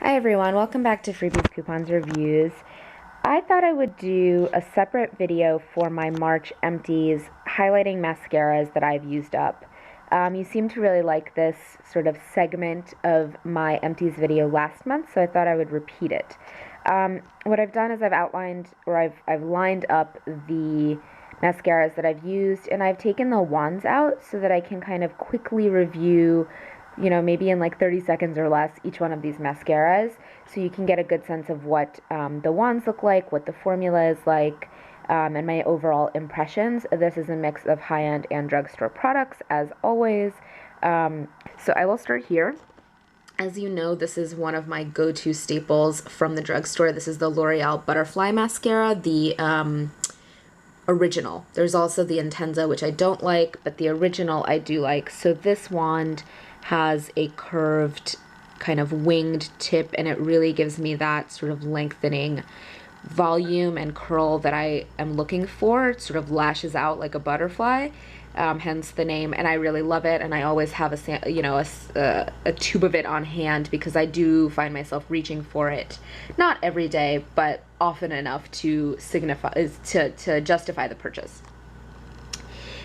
Hi everyone, welcome back to Freebies Coupons Reviews. I thought I would do a separate video for my March empties highlighting mascaras that I've used up. You seem to really like this sort of segment of my empties video last month, so I thought I would repeat it. What I've done is I've outlined, or I've lined up the mascaras that I've used, and I've taken the wands out so that I can kind of quickly review, maybe in like 30 seconds or less, each one of these mascaras, so you can get a good sense of what the wands look like, what the formula is like, and my overall impressions. This is a mix of high-end and drugstore products, as always. So I will start here. As you know, this is one of my go-to staples from the drugstore. This is the L'Oreal Butterfly Mascara, the original. There's also the Intenza, which I don't like, but the original I do like. So this wand has a curved kind of winged tip, and it really gives me that sort of lengthening volume and curl that I am looking for. It sort of lashes out like a butterfly, hence the name, and I really love it. And I always have a tube of it on hand because I do find myself reaching for it, not every day, but often enough to to justify the purchase.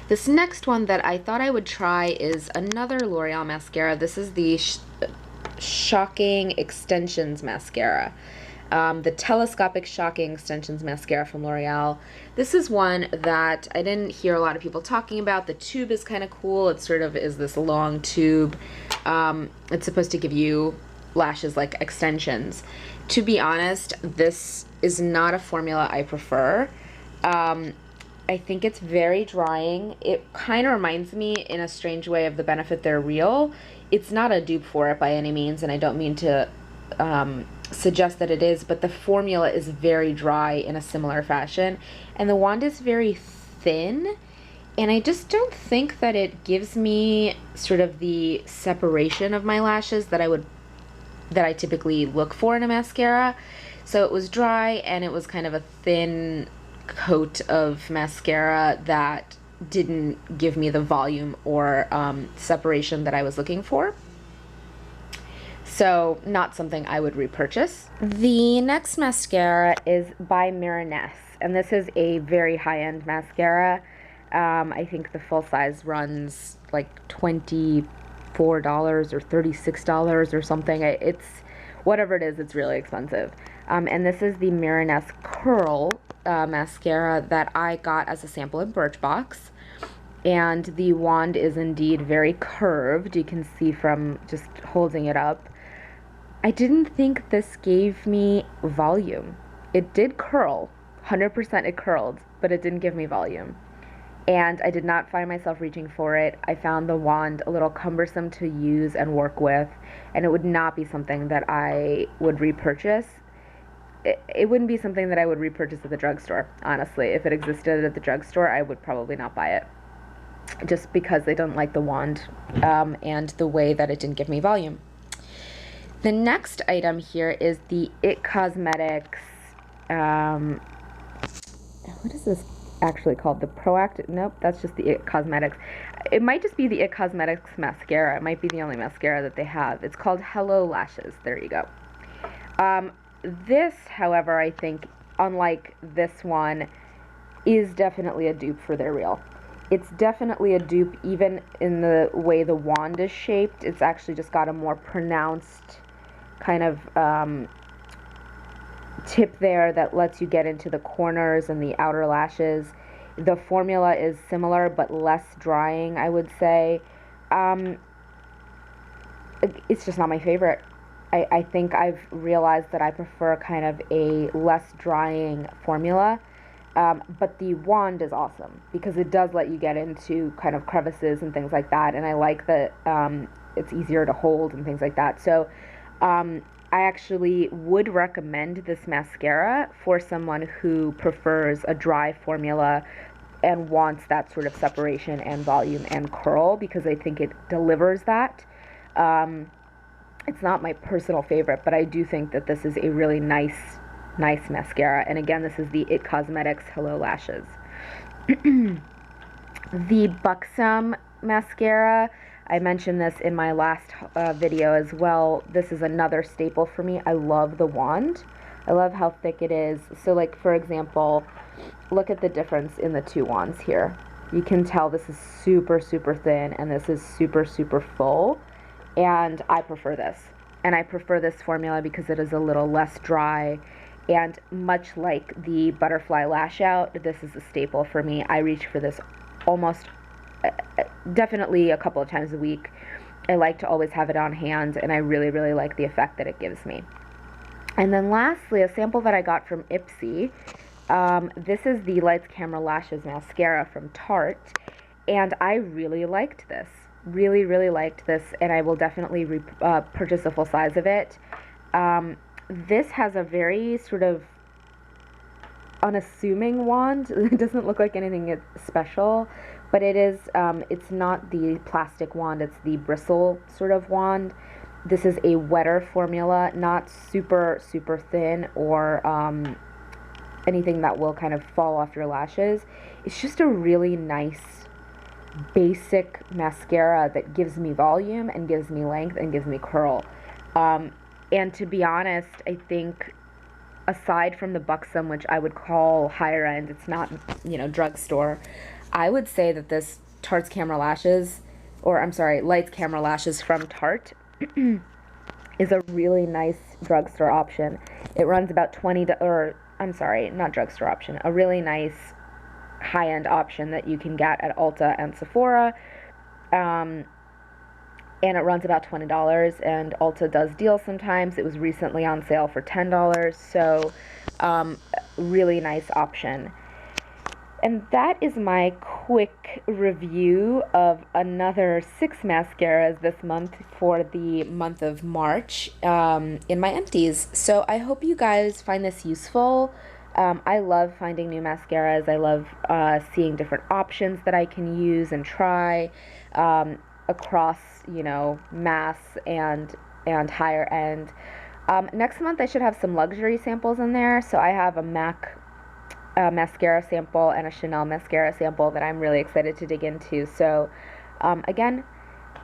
This next one that I thought I would try is another L'Oreal mascara. This is the Shocking Extensions Mascara. The Telescopic Shocking Extensions Mascara from L'Oreal. This is one that I didn't hear a lot of people talking about. The tube is kind of cool. It sort of is this long tube. It's supposed to give you lashes like extensions. To be honest, this is not a formula I prefer. I think it's very drying. It kind of reminds me in a strange way of the Benefit They're Real. It's not a dupe for it by any means, and I don't mean to suggest that it is, but the formula is very dry in a similar fashion, and the wand is very thin, and I just don't think that it gives me sort of the separation of my lashes that I typically look for in a mascara. So it was dry, and it was kind of a thin coat of mascara that didn't give me the volume or separation that I was looking for. So not something I would repurchase. The next mascara is by Miraness, and this is a very high-end mascara. I think the full size runs like $24 or $36 or something. It's whatever it is, it's really expensive. And this is the Miraness Curl mascara that I got as a sample in Birchbox. And the wand is indeed very curved. You can see from just holding it up. I didn't think this gave me volume. It did curl, 100% it curled, but it didn't give me volume. And I did not find myself reaching for it. I found the wand a little cumbersome to use and work with, and it would not be something that I would repurchase. It wouldn't be something that I would repurchase at the drugstore, honestly. If it existed at the drugstore, I would probably not buy it, just because I don't like the wand and the way that it didn't give me volume. The next item here is the IT Cosmetics, what is this actually called? The Proactive, nope, that's just the IT Cosmetics. It might just be the IT Cosmetics mascara. It might be the only mascara that they have. It's called Hello Lashes. There you go. This, however, I think, unlike this one, is definitely a dupe for They're Real. It's definitely a dupe even in the way the wand is shaped. It's actually just got a more pronounced kind of tip there that lets you get into the corners and the outer lashes. The formula is similar but less drying, I would say. It's just not my favorite. I think I've realized that I prefer kind of a less drying formula. But the wand is awesome because it does let you get into kind of crevices and things like that, and I like that it's easier to hold and things like that. So I actually would recommend this mascara for someone who prefers a dry formula and wants that sort of separation and volume and curl, because I think it delivers that. It's not my personal favorite, but I do think that this is a really nice mascara. And again, this is the IT Cosmetics Hello Lashes. The Buxom mascara, I mentioned this in my last video as well. This is another staple for me. I love the wand. I love how thick it is. So like, for example, look at the difference in the two wands here. You can tell this is super, super thin, and this is super, super full. And I prefer this. And I prefer this formula because it is a little less dry. And much like the butterfly lash out, this is a staple for me. I reach for this almost, definitely a couple of times a week. I like to always have it on hand, and I really, really like the effect that it gives me. And then lastly, a sample that I got from Empties. This is the Lights Camera Lashes mascara from Tarte, and I really liked this. Really, really liked this, and I will definitely purchase a full size of it. This has a very sort of unassuming wand. It doesn't look like anything special, but it is, it's not the plastic wand, it's the bristle sort of wand. This is a wetter formula, not super, super thin or anything that will kind of fall off your lashes. It's just a really nice basic mascara that gives me volume and gives me length and gives me curl. And to be honest, I think aside from the Buxom, which I would call higher end, it's not, you know, drugstore, I would say that this Tarte's Camera Lashes, or I'm sorry, Lights Camera Lashes from Tarte is a really nice drugstore option. It runs about not drugstore option, a really nice high-end option that you can get at Ulta and Sephora. And it runs about $20, and Ulta does deals sometimes. It was recently on sale for $10, so really nice option. And that is my quick review of another 6 mascaras this month for the month of March in my Empties. So I hope you guys find this useful. I love finding new mascaras. I love seeing different options that I can use and try across, you know, mass and higher end. Next month I should have some luxury samples in there. So I have a MAC mascara sample and a Chanel mascara sample that I'm really excited to dig into. So again,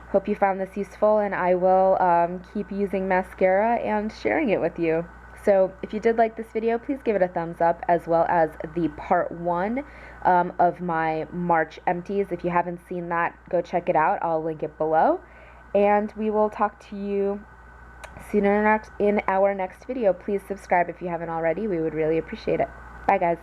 hope you found this useful, and I will keep using mascara and sharing it with you. So if you did like this video, please give it a thumbs up, as well as the part 1 of my March Empties. If you haven't seen that, go check it out. I'll link it below. And we will talk to you soon in our next video. Please subscribe if you haven't already. We would really appreciate it. Bye, guys.